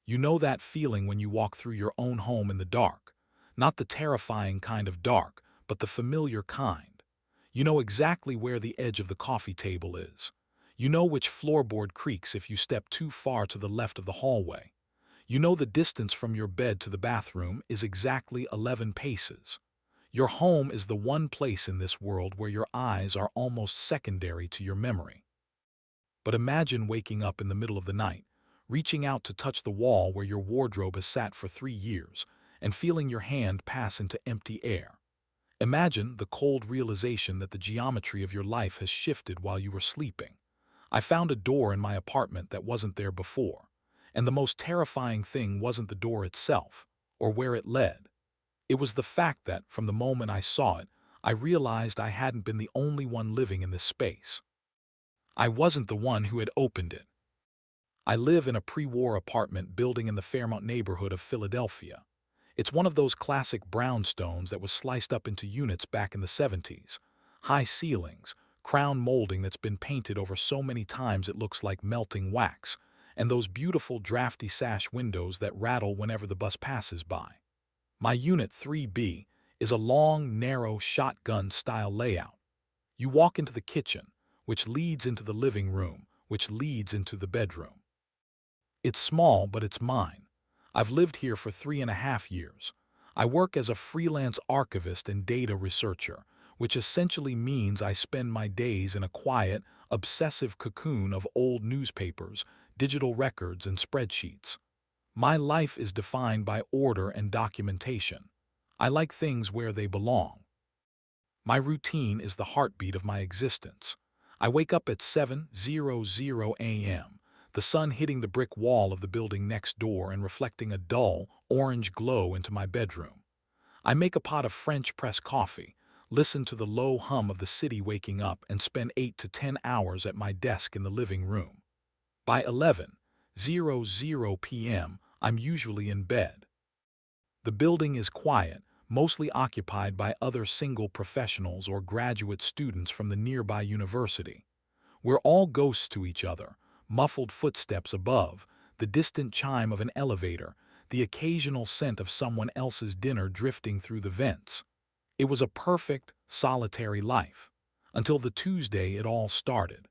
You know that feeling when you walk through your own home in the dark. Not the terrifying kind of dark, but the familiar kind. You know exactly where the edge of the coffee table is. You know which floorboard creaks if you step too far to the left of the hallway. You know the distance from your bed to the bathroom is exactly 11 paces. Your home is the one place in this world where your eyes are almost secondary to your memory. But imagine waking up in the middle of the night, reaching out to touch the wall where your wardrobe has sat for 3 years, and feeling your hand pass into empty air. Imagine the cold realization that the geometry of your life has shifted while you were sleeping. I found a door in my apartment that wasn't there before, and the most terrifying thing wasn't the door itself, or where it led. It was the fact that, from the moment I saw it, I realized I hadn't been the only one living in this space. I wasn't the one who had opened it. I live in a pre-war apartment building in the Fairmount neighborhood of Philadelphia. It's one of those classic brownstones that was sliced up into units back in the 70s. High ceilings, crown molding that's been painted over so many times it looks like melting wax, and those beautiful drafty sash windows that rattle whenever the bus passes by. My unit 3B is a long, narrow shotgun-style layout. You walk into the kitchen, which leads into the living room, which leads into the bedroom. It's small, but it's mine. I've lived here for 3.5 years. I work as a freelance archivist and data researcher, which essentially means I spend my days in a quiet, obsessive cocoon of old newspapers, digital records, and spreadsheets. My life is defined by order and documentation. I like things where they belong. My routine is the heartbeat of my existence. I wake up at 7:00 a.m., the sun hitting the brick wall of the building next door and reflecting a dull, orange glow into my bedroom. I make a pot of French press coffee, listen to the low hum of the city waking up, and spend 8 to 10 hours at my desk in the living room. By 11:00 p.m., I'm usually in bed. The building is quiet, mostly occupied by other single professionals or graduate students from the nearby university. We're all ghosts to each other, muffled footsteps above, the distant chime of an elevator, the occasional scent of someone else's dinner drifting through the vents. It was a perfect, solitary life, until the Tuesday it all started.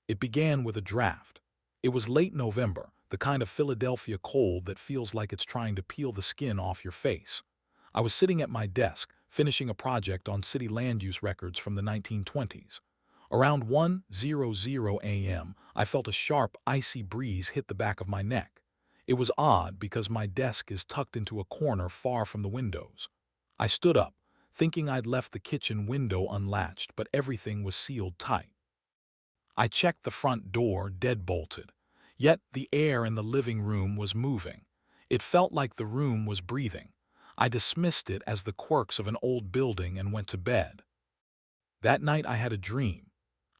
It began with a draft. It was late November, the kind of Philadelphia cold that feels like it's trying to peel the skin off your face. I was sitting at my desk, finishing a project on city land use records from the 1920s. Around 1:00 a.m., I felt a sharp, icy breeze hit the back of my neck. It was odd because my desk is tucked into a corner far from the windows. I stood up, thinking I'd left the kitchen window unlatched, but everything was sealed tight. I checked the front door, dead-bolted. Yet the air in the living room was moving. It felt like the room was breathing. I dismissed it as the quirks of an old building and went to bed. That night I had a dream.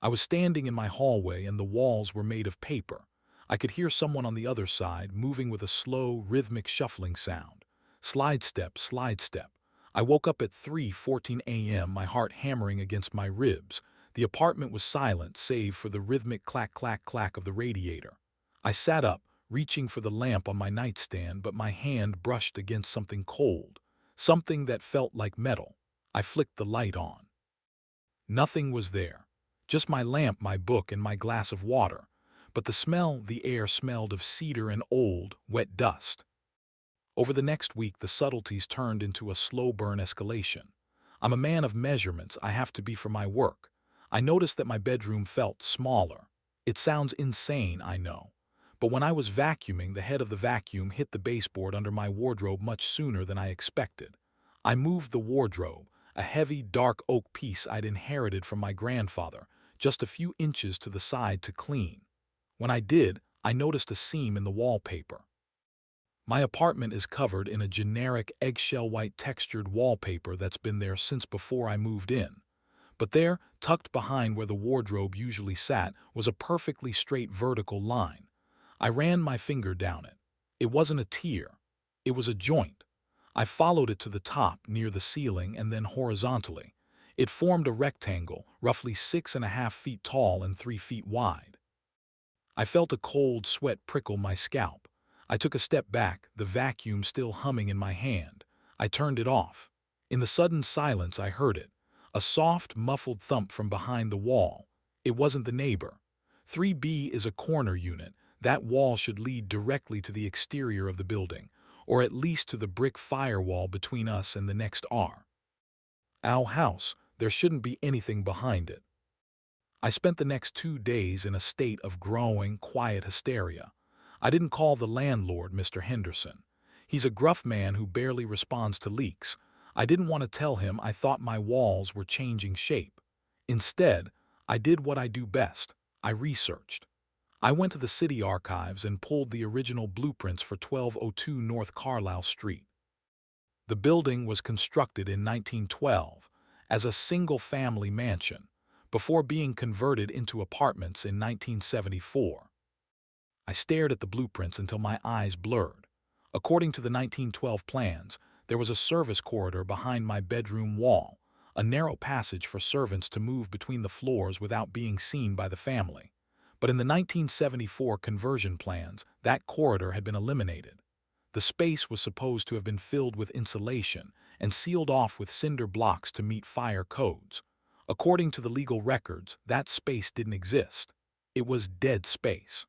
I was standing in my hallway and the walls were made of paper. I could hear someone on the other side moving with a slow, rhythmic shuffling sound. Slide step, slide step. I woke up at 3:14 a.m., my heart hammering against my ribs. The apartment was silent save for the rhythmic clack clack clack of the radiator. I sat up, reaching for the lamp on my nightstand, but my hand brushed against something cold, something that felt like metal. I flicked the light on. Nothing was there. Just my lamp, my book, and my glass of water. But the air smelled of cedar and old, wet dust. Over the next week, the subtleties turned into a slow burn escalation. I'm a man of measurements, I have to be for my work. I noticed that my bedroom felt smaller. It sounds insane, I know. But when I was vacuuming, the head of the vacuum hit the baseboard under my wardrobe much sooner than I expected. I moved the wardrobe, a heavy, dark oak piece I'd inherited from my grandfather, just a few inches to the side to clean. When I did, I noticed a seam in the wallpaper. My apartment is covered in a generic eggshell white textured wallpaper that's been there since before I moved in. But there, tucked behind where the wardrobe usually sat, was a perfectly straight vertical line. I ran my finger down it. It wasn't a tier. It was a joint. I followed it to the top, near the ceiling, and then horizontally. It formed a rectangle, roughly 6.5 feet tall and 3 feet wide. I felt a cold sweat prickle my scalp. I took a step back, the vacuum still humming in my hand. I turned it off. In the sudden silence, I heard it. A soft, muffled thump from behind the wall. It wasn't the neighbor. 3B is a corner unit. That wall should lead directly to the exterior of the building, or at least to the brick firewall between us and the next R. Our house, there shouldn't be anything behind it. I spent the next 2 days in a state of growing, quiet hysteria. I didn't call the landlord, Mr. Henderson. He's a gruff man who barely responds to leaks. I didn't want to tell him I thought my walls were changing shape. Instead, I did what I do best. I researched. I went to the city archives and pulled the original blueprints for 1202 North Carlisle Street. The building was constructed in 1912 as a single-family mansion before being converted into apartments in 1974. I stared at the blueprints until my eyes blurred. According to the 1912 plans, there was a service corridor behind my bedroom wall, a narrow passage for servants to move between the floors without being seen by the family. But in the 1974 conversion plans, that corridor had been eliminated. The space was supposed to have been filled with insulation and sealed off with cinder blocks to meet fire codes. According to the legal records, that space didn't exist. It was dead space.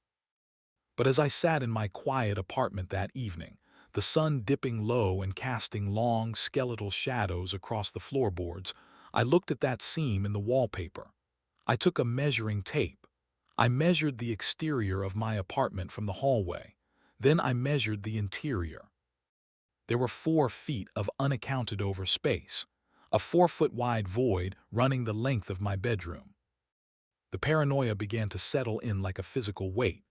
But as I sat in my quiet apartment that evening, the sun dipping low and casting long, skeletal shadows across the floorboards, I looked at that seam in the wallpaper. I took a measuring tape. I measured the exterior of my apartment from the hallway. Then I measured the interior. There were 4 feet of unaccounted-over space, a 4-foot-wide void running the length of my bedroom. The paranoia began to settle in like a physical weight.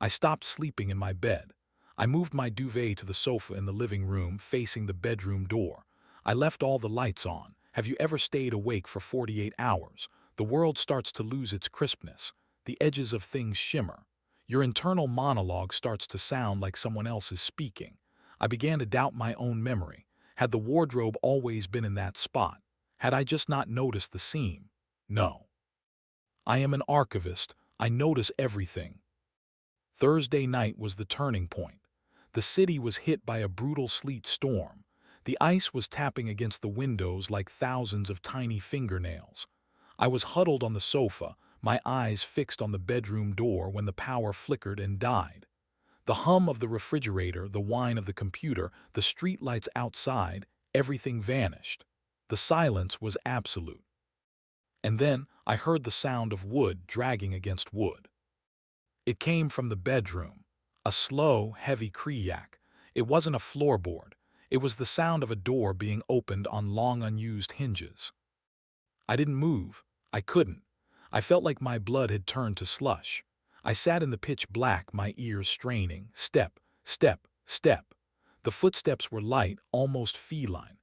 I stopped sleeping in my bed. I moved my duvet to the sofa in the living room, facing the bedroom door. I left all the lights on. Have you ever stayed awake for 48 hours? The world starts to lose its crispness. The edges of things shimmer. Your internal monologue starts to sound like someone else is speaking. I began to doubt my own memory. Had the wardrobe always been in that spot? Had I just not noticed the seam? No. I am an archivist. I notice everything. Thursday night was the turning point. The city was hit by a brutal sleet storm. The ice was tapping against the windows like thousands of tiny fingernails. I was huddled on the sofa, my eyes fixed on the bedroom door when the power flickered and died. The hum of the refrigerator, the whine of the computer, the streetlights outside, everything vanished. The silence was absolute. And then I heard the sound of wood dragging against wood. It came from the bedroom, a slow, heavy kriak. It wasn't a floorboard. It was the sound of a door being opened on long unused hinges. I didn't move. I couldn't. I felt like my blood had turned to slush. I sat in the pitch black, my ears straining. Step, step, step. The footsteps were light, almost feline.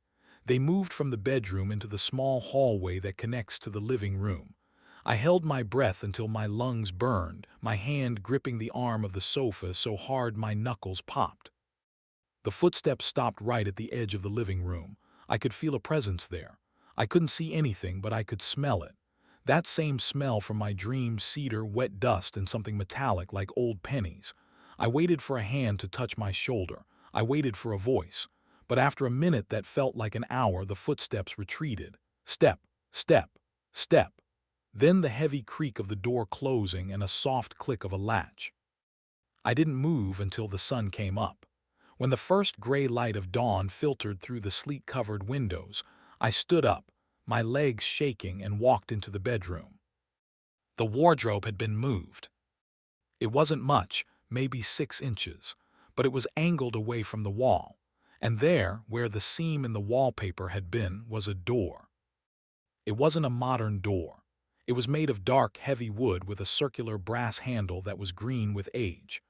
They moved from the bedroom into the small hallway that connects to the living room. I held my breath until my lungs burned, my hand gripping the arm of the sofa so hard my knuckles popped. The footsteps stopped right at the edge of the living room. I could feel a presence there. I couldn't see anything, but I could smell it. That same smell from my dream: cedar, wet dust, and something metallic like old pennies. I waited for a hand to touch my shoulder. I waited for a voice. But after a minute that felt like an hour, the footsteps retreated. Step, step, step. Then the heavy creak of the door closing and a soft click of a latch. I didn't move until the sun came up. When the first gray light of dawn filtered through the sleet-covered windows, I stood up, my legs shaking, and walked into the bedroom. The wardrobe had been moved. It wasn't much, maybe 6 inches, but it was angled away from the wall, and there, where the seam in the wallpaper had been, was a door. It wasn't a modern door. It was made of dark, heavy wood with a circular brass handle that was green with age.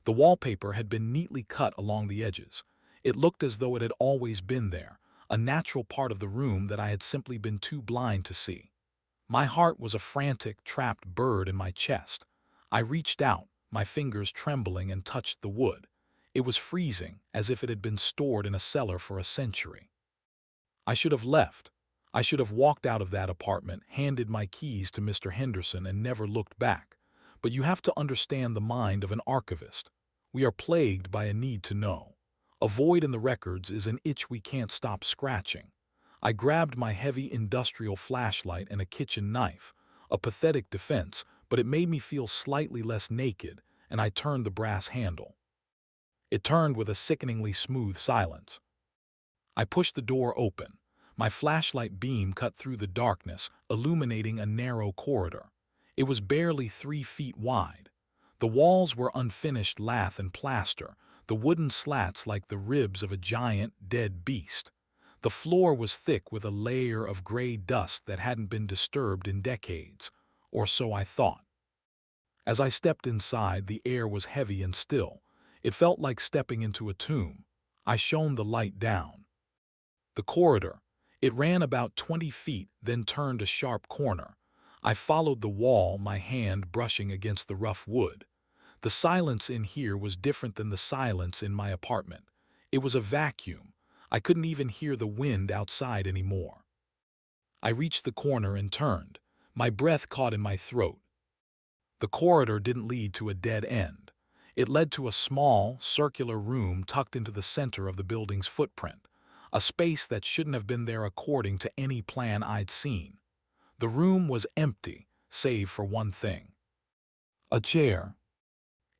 The wallpaper had been neatly cut along the edges. It looked as though it had always been there, a natural part of the room that I had simply been too blind to see. My heart was a frantic, trapped bird in my chest. I reached out, my fingers trembling, and touched the wood. It was freezing, as if it had been stored in a cellar for a century. I should have left. I should have walked out of that apartment, handed my keys to Mr. Henderson, and never looked back. But you have to understand the mind of an archivist. We are plagued by a need to know. A void in the records is an itch we can't stop scratching. I grabbed my heavy industrial flashlight and a kitchen knife, a pathetic defense, but it made me feel slightly less naked, and I turned the brass handle. It turned with a sickeningly smooth silence. I pushed the door open. My flashlight beam cut through the darkness, illuminating a narrow corridor. It was barely 3 feet wide. The walls were unfinished lath and plaster, the wooden slats like the ribs of a giant, dead beast. The floor was thick with a layer of gray dust that hadn't been disturbed in decades, or so I thought. As I stepped inside, the air was heavy and still. It felt like stepping into a tomb. I shone the light down. The corridor. It ran about 20 feet, then turned a sharp corner. I followed the wall, my hand brushing against the rough wood. The silence in here was different than the silence in my apartment. It was a vacuum. I couldn't even hear the wind outside anymore. I reached the corner and turned. My breath caught in my throat. The corridor didn't lead to a dead end. It led to a small, circular room tucked into the center of the building's footprint, a space that shouldn't have been there according to any plan I'd seen. The room was empty, save for one thing. A chair.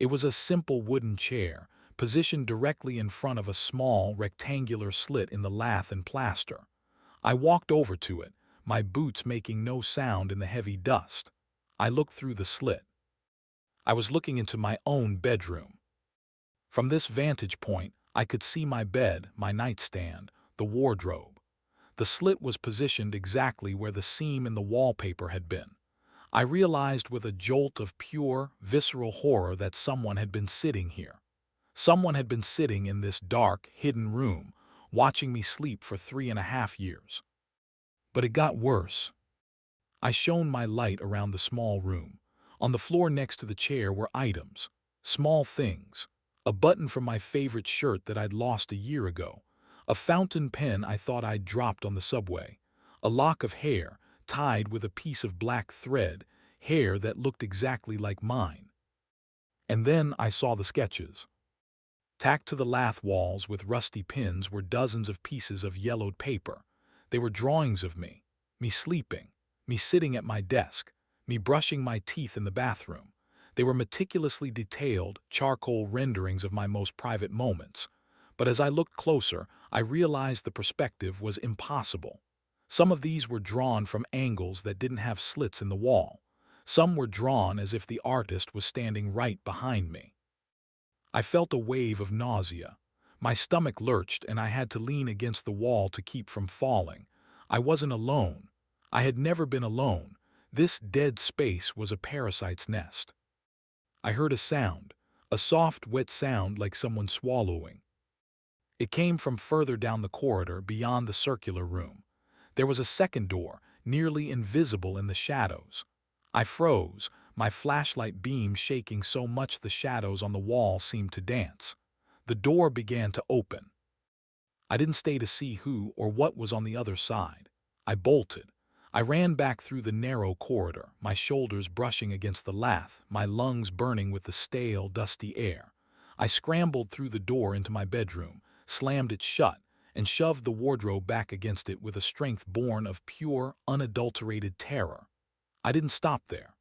It was a simple wooden chair, positioned directly in front of a small, rectangular slit in the lath and plaster. I walked over to it, my boots making no sound in the heavy dust. I looked through the slit. I was looking into my own bedroom. From this vantage point, I could see my bed, my nightstand, the wardrobe. The slit was positioned exactly where the seam in the wallpaper had been. I realized with a jolt of pure, visceral horror that someone had been sitting here. Someone had been sitting in this dark, hidden room, watching me sleep for 3.5 years. But it got worse. I shone my light around the small room. On the floor next to the chair were items, small things. A button from my favorite shirt that I'd lost a year ago. A fountain pen I thought I'd dropped on the subway. A lock of hair, tied with a piece of black thread, hair that looked exactly like mine. And then I saw the sketches. Tacked to the lath walls with rusty pins were dozens of pieces of yellowed paper. They were drawings of me sleeping, me sitting at my desk, me brushing my teeth in the bathroom. They were meticulously detailed, charcoal renderings of my most private moments. But as I looked closer, I realized the perspective was impossible. Some of these were drawn from angles that didn't have slits in the wall. Some were drawn as if the artist was standing right behind me. I felt a wave of nausea. My stomach lurched and I had to lean against the wall to keep from falling. I wasn't alone. I had never been alone. This dead space was a parasite's nest. I heard a sound, a soft, wet sound like someone swallowing. It came from further down the corridor beyond the circular room. There was a second door, nearly invisible in the shadows. I froze, my flashlight beam shaking so much the shadows on the wall seemed to dance. The door began to open. I didn't stay to see who or what was on the other side. I bolted. I ran back through the narrow corridor, my shoulders brushing against the lath, my lungs burning with the stale, dusty air. I scrambled through the door into my bedroom, slammed it shut, and shoved the wardrobe back against it with a strength born of pure, unadulterated terror. I didn't stop there.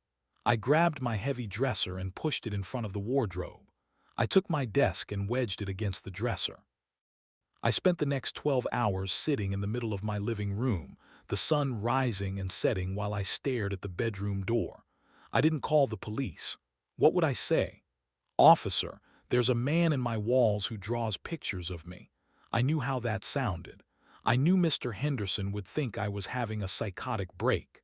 I grabbed my heavy dresser and pushed it in front of the wardrobe. I took my desk and wedged it against the dresser. I spent the next 12 hours sitting in the middle of my living room, the sun rising and setting while I stared at the bedroom door. I didn't call the police. What would I say? "Officer, there's a man in my walls who draws pictures of me." I knew how that sounded. I knew Mr. Henderson would think I was having a psychotic break.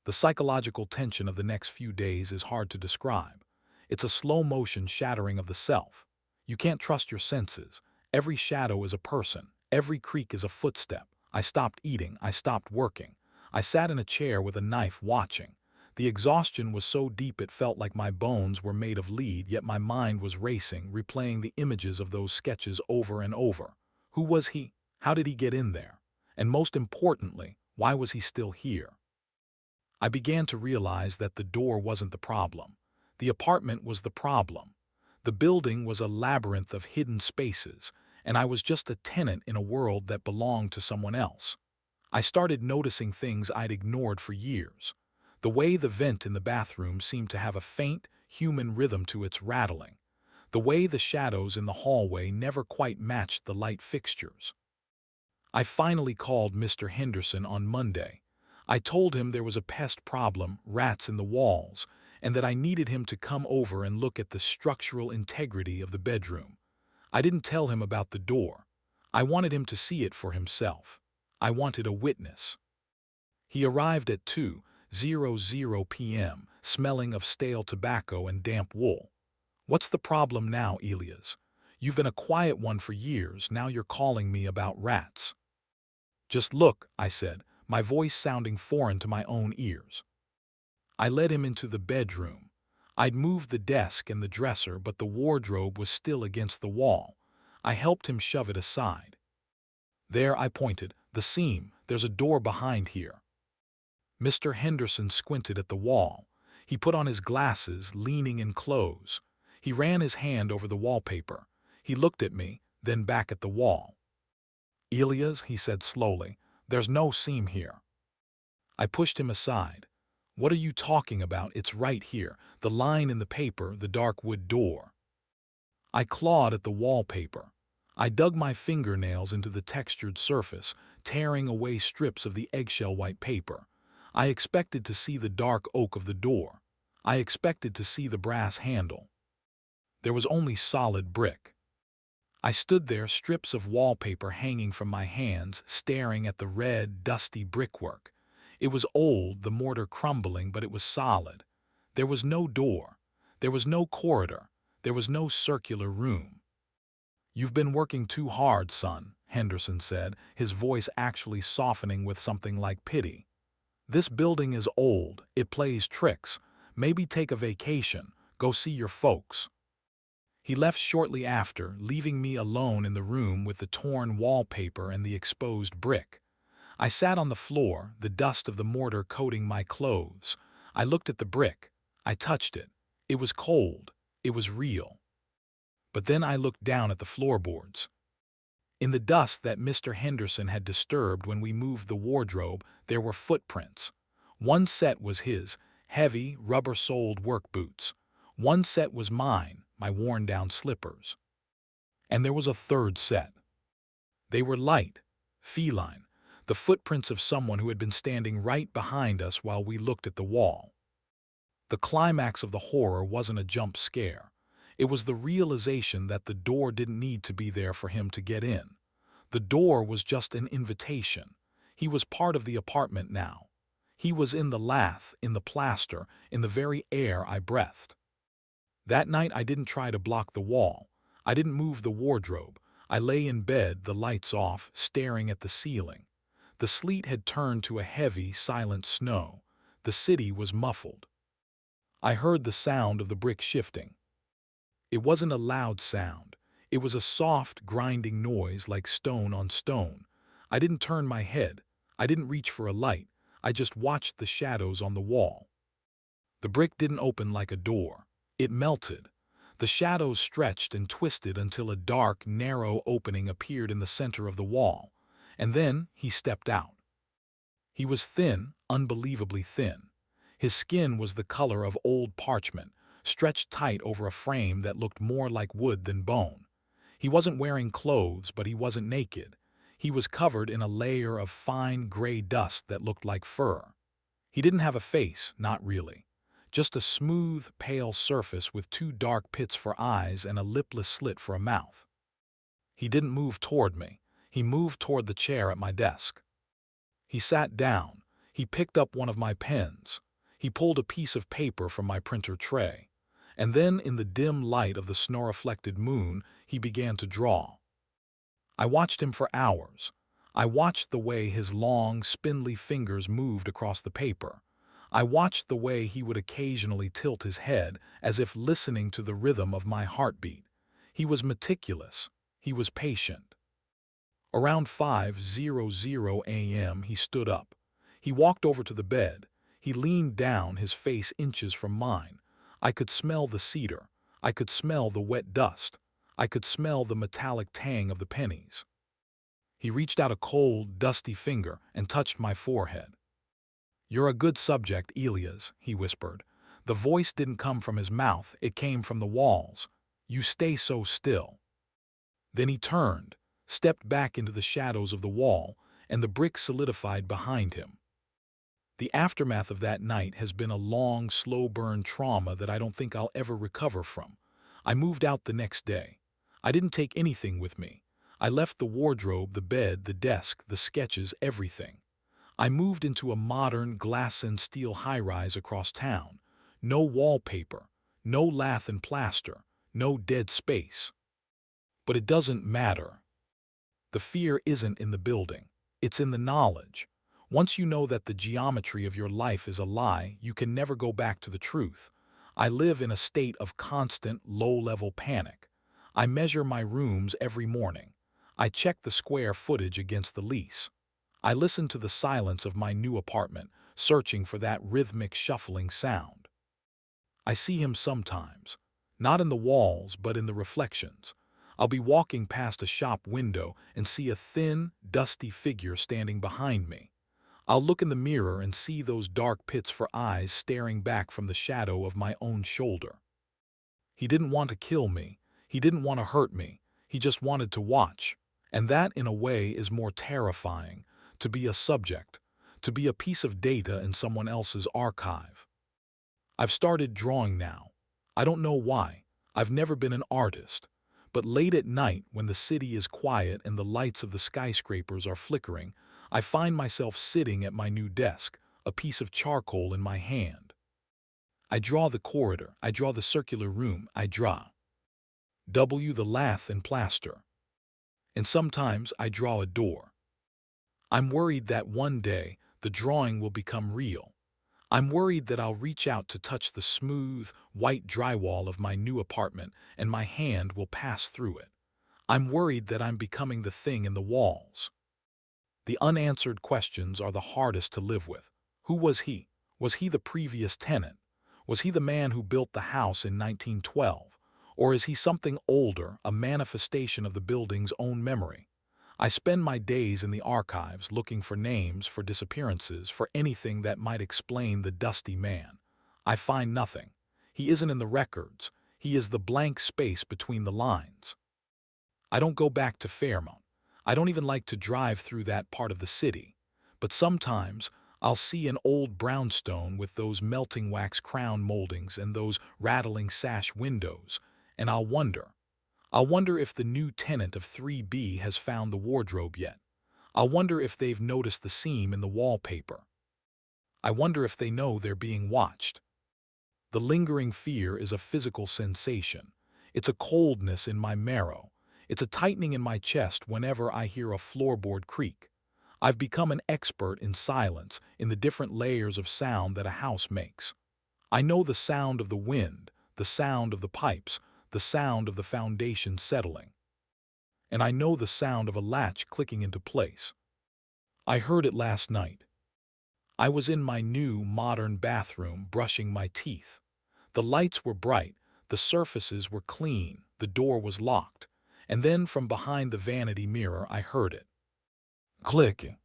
The psychological tension of the next few days is hard to describe. It's a slow-motion shattering of the self. You can't trust your senses. Every shadow is a person. Every creak is a footstep. I stopped eating. I stopped working. I sat in a chair with a knife watching. The exhaustion was so deep it felt like my bones were made of lead, yet my mind was racing, replaying the images of those sketches over and over. Who was he? How did he get in there? And most importantly, why was he still here? I began to realize that the door wasn't the problem. The apartment was the problem. The building was a labyrinth of hidden spaces, and I was just a tenant in a world that belonged to someone else. I started noticing things I'd ignored for years. The way the vent in the bathroom seemed to have a faint, human rhythm to its rattling. The way the shadows in the hallway never quite matched the light fixtures. I finally called Mr. Henderson on Monday. I told him there was a pest problem, rats in the walls, and that I needed him to come over and look at the structural integrity of the bedroom. I didn't tell him about the door. I wanted him to see it for himself. I wanted a witness. He arrived at 2:00 p.m., smelling of stale tobacco and damp wool. "What's the problem now, Elias? You've been a quiet one for years, now you're calling me about rats." "Just look," I said, my voice sounding foreign to my own ears. I led him into the bedroom. I'd moved the desk and the dresser, but the wardrobe was still against the wall. I helped him shove it aside. "There," I pointed, "the seam. There's a door behind here." Mr. Henderson squinted at the wall. He put on his glasses, leaning in close. He ran his hand over the wallpaper. He looked at me, then back at the wall. "Elias," he said slowly, "there's no seam here." I pushed him aside. "What are you talking about? It's right here. The line in the paper, the dark wood door." I clawed at the wallpaper. I dug my fingernails into the textured surface, tearing away strips of the eggshell white paper. I expected to see the dark oak of the door. I expected to see the brass handle. There was only solid brick. I stood there, strips of wallpaper hanging from my hands, staring at the red, dusty brickwork. It was old, the mortar crumbling, but it was solid. There was no door. There was no corridor. There was no circular room. "You've been working too hard, son," Henderson said, his voice actually softening with something like pity. "This building is old. It plays tricks. Maybe take a vacation. Go see your folks." He left shortly after, leaving me alone in the room with the torn wallpaper and the exposed brick. I sat on the floor, the dust of the mortar coating my clothes. I looked at the brick. I touched it. It was cold. It was real. But then I looked down at the floorboards. In the dust that Mr. Henderson had disturbed when we moved the wardrobe, there were footprints. One set was his, heavy, rubber-soled work boots. One set was mine, my worn-down slippers. And there was a third set. They were light, feline, the footprints of someone who had been standing right behind us while we looked at the wall. The climax of the horror wasn't a jump scare. It was the realization that the door didn't need to be there for him to get in. The door was just an invitation. He was part of the apartment now. He was in the lath, in the plaster, in the very air I breathed. That night I didn't try to block the wall. I didn't move the wardrobe. I lay in bed, the lights off, staring at the ceiling. The sleet had turned to a heavy, silent snow. The city was muffled. I heard the sound of the brick shifting. It wasn't a loud sound. It was a soft, grinding noise like stone on stone. I didn't turn my head. I didn't reach for a light. I just watched the shadows on the wall. The brick didn't open like a door. It melted. The shadows stretched and twisted until a dark, narrow opening appeared in the center of the wall. And then he stepped out. He was thin, unbelievably thin. His skin was the color of old parchment, stretched tight over a frame that looked more like wood than bone. He wasn't wearing clothes, but he wasn't naked. He was covered in a layer of fine gray dust that looked like fur. He didn't have a face, not really. Just a smooth, pale surface with two dark pits for eyes and a lipless slit for a mouth. He didn't move toward me. He moved toward the chair at my desk. He sat down. He picked up one of my pens. He pulled a piece of paper from my printer tray. And then, in the dim light of the snow-reflected moon, he began to draw. I watched him for hours. I watched the way his long, spindly fingers moved across the paper. I watched the way he would occasionally tilt his head as if listening to the rhythm of my heartbeat. He was meticulous. He was patient. Around 5:00 a.m. he stood up. He walked over to the bed. He leaned down, his face inches from mine. I could smell the cedar. I could smell the wet dust. I could smell the metallic tang of the pennies. He reached out a cold, dusty finger and touched my forehead. "You're a good subject, Elias," he whispered. The voice didn't come from his mouth, it came from the walls. "You stay so still." Then he turned, stepped back into the shadows of the wall, and the brick solidified behind him. The aftermath of that night has been a long, slow-burn trauma that I don't think I'll ever recover from. I moved out the next day. I didn't take anything with me. I left the wardrobe, the bed, the desk, the sketches, everything. I moved into a modern glass and steel high-rise across town. No wallpaper, no lath and plaster, no dead space. But it doesn't matter. The fear isn't in the building. It's in the knowledge. Once you know that the geometry of your life is a lie, you can never go back to the truth. I live in a state of constant, low-level panic. I measure my rooms every morning. I check the square footage against the lease. I listen to the silence of my new apartment, searching for that rhythmic shuffling sound. I see him sometimes, not in the walls but in the reflections. I'll be walking past a shop window and see a thin, dusty figure standing behind me. I'll look in the mirror and see those dark pits for eyes staring back from the shadow of my own shoulder. He didn't want to kill me. He didn't want to hurt me. He just wanted to watch. And that, in a way, is more terrifying, to be a subject, to be a piece of data in someone else's archive. I've started drawing now. I don't know why. I've never been an artist. But late at night, when the city is quiet and the lights of the skyscrapers are flickering, I find myself sitting at my new desk, a piece of charcoal in my hand. I draw the corridor, I draw the circular room, I draw the lath and plaster. And sometimes I draw a door. I'm worried that one day the drawing will become real. I'm worried that I'll reach out to touch the smooth, white drywall of my new apartment and my hand will pass through it. I'm worried that I'm becoming the thing in the walls. The unanswered questions are the hardest to live with. Who was he? Was he the previous tenant? Was he the man who built the house in 1912? Or is he something older, a manifestation of the building's own memory? I spend my days in the archives looking for names, for disappearances, for anything that might explain the dusty man. I find nothing. He isn't in the records. He is the blank space between the lines. I don't go back to Fairmount. I don't even like to drive through that part of the city. But sometimes I'll see an old brownstone with those melting wax crown moldings and those rattling sash windows, and I'll wonder if the new tenant of 3B has found the wardrobe yet. I'll wonder if they've noticed the seam in the wallpaper. I wonder if they know they're being watched. The lingering fear is a physical sensation. It's a coldness in my marrow. It's a tightening in my chest whenever I hear a floorboard creak. I've become an expert in silence, in the different layers of sound that a house makes. I know the sound of the wind, the sound of the pipes, the sound of the foundation settling. And I know the sound of a latch clicking into place. I heard it last night. I was in my new, modern bathroom brushing my teeth. The lights were bright, the surfaces were clean, the door was locked, and then from behind the vanity mirror I heard it. Clicking.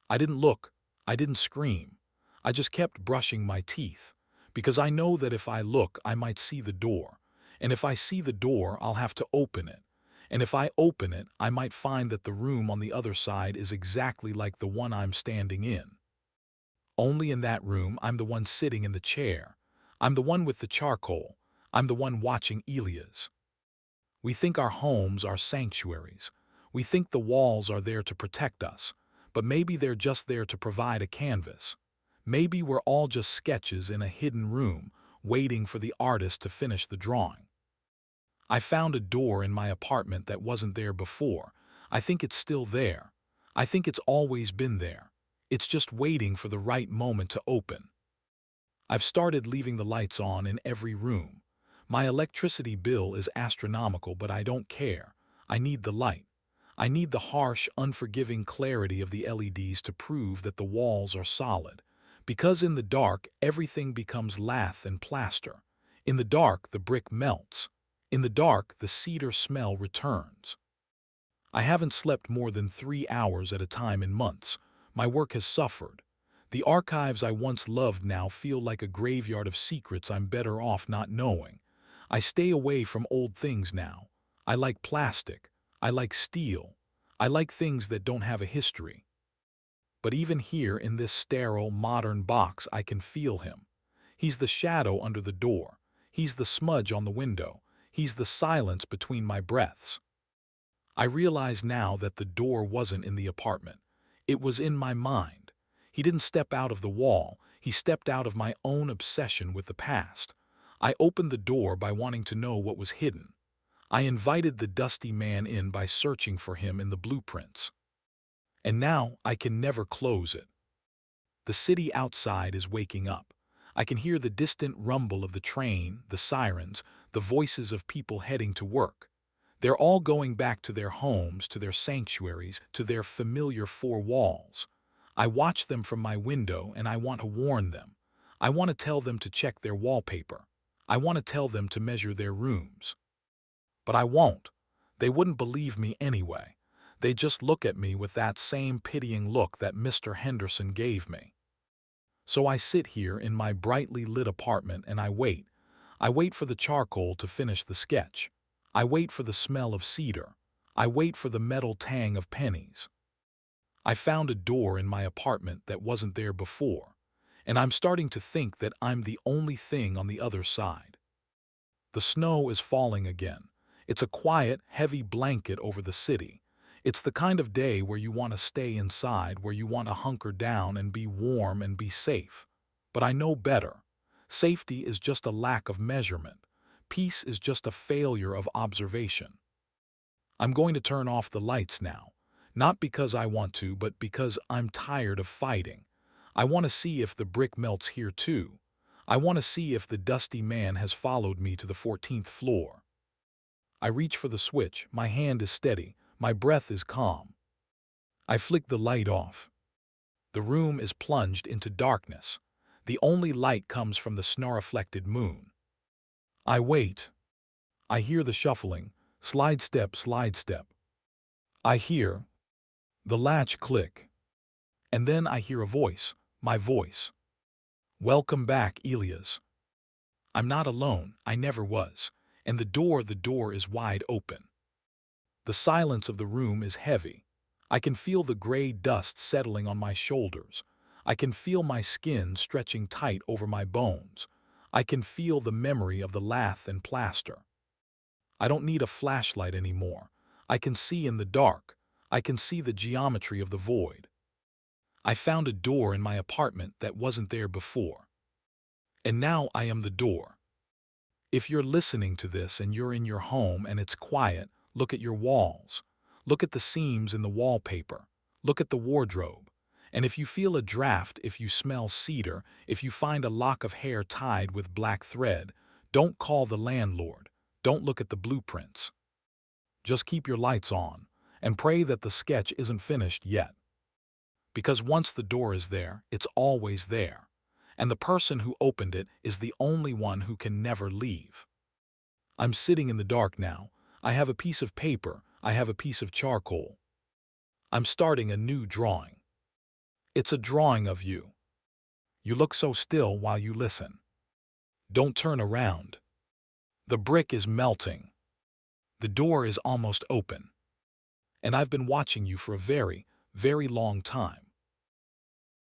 I didn't look, I didn't scream. I just kept brushing my teeth, because I know that if I look I might see the door, and if I see the door I'll have to open it, and if I open it I might find that the room on the other side is exactly like the one I'm standing in. Only in that room I'm the one sitting in the chair. I'm the one with the charcoal. I'm the one watching Elias. We think our homes are sanctuaries. We think the walls are there to protect us, but maybe they're just there to provide a canvas. Maybe we're all just sketches in a hidden room, waiting for the artist to finish the drawing. I found a door in my apartment that wasn't there before. I think it's still there. I think it's always been there. It's just waiting for the right moment to open. I've started leaving the lights on in every room. My electricity bill is astronomical, but I don't care. I need the light. I need the harsh, unforgiving clarity of the LEDs to prove that the walls are solid. Because in the dark, everything becomes lath and plaster. In the dark, the brick melts. In the dark, the cedar smell returns. I haven't slept more than 3 hours at a time in months. My work has suffered. The archives I once loved now feel like a graveyard of secrets I'm better off not knowing. I stay away from old things now. I like plastic. I like steel. I like things that don't have a history. But even here in this sterile, modern box, I can feel him. He's the shadow under the door. He's the smudge on the window. He's the silence between my breaths. I realize now that the door wasn't in the apartment. It was in my mind. He didn't step out of the wall. He stepped out of my own obsession with the past. I opened the door by wanting to know what was hidden. I invited the dusty man in by searching for him in the blueprints. And now I can never close it. The city outside is waking up. I can hear the distant rumble of the train, the sirens, the voices of people heading to work. They're all going back to their homes, to their sanctuaries, to their familiar four walls. I watch them from my window and I want to warn them. I want to tell them to check their wallpaper. I want to tell them to measure their rooms. But I won't. They wouldn't believe me anyway. They just look at me with that same pitying look that Mr. Henderson gave me. So I sit here in my brightly lit apartment and I wait. I wait for the charcoal to finish the sketch. I wait for the smell of cedar. I wait for the metal tang of pennies. I found a door in my apartment that wasn't there before, and I'm starting to think that I'm the only thing on the other side. The snow is falling again. It's a quiet, heavy blanket over the city. It's the kind of day where you want to stay inside, where you want to hunker down and be warm and be safe. But I know better. Safety is just a lack of measurement. Peace is just a failure of observation. I'm going to turn off the lights now. Not because I want to, but because I'm tired of fighting. I want to see if the brick melts here too. I want to see if the dusty man has followed me to the 14th floor. I reach for the switch. My hand is steady. My breath is calm. I flick the light off. The room is plunged into darkness. The only light comes from the snow-reflected moon. I wait. I hear the shuffling. Slide step, slide step. I hear the latch click. And then I hear a voice, my voice. Welcome back, Elias. I'm not alone, I never was. And the door is wide open. The silence of the room is heavy. I can feel the gray dust settling on my shoulders. I can feel my skin stretching tight over my bones. I can feel the memory of the lath and plaster. I don't need a flashlight anymore. I can see in the dark. I can see the geometry of the void. I found a door in my apartment that wasn't there before. And now I am the door. If you're listening to this and you're in your home and it's quiet, look at your walls. Look at the seams in the wallpaper. Look at the wardrobe. And if you feel a draft, if you smell cedar, if you find a lock of hair tied with black thread, don't call the landlord. Don't look at the blueprints. Just keep your lights on and pray that the sketch isn't finished yet. Because once the door is there, it's always there. And the person who opened it is the only one who can never leave. I'm sitting in the dark now. I have a piece of paper. I have a piece of charcoal. I'm starting a new drawing. It's a drawing of you. You look so still while you listen. Don't turn around. The brick is melting. The door is almost open. And I've been watching you for a very, very long time.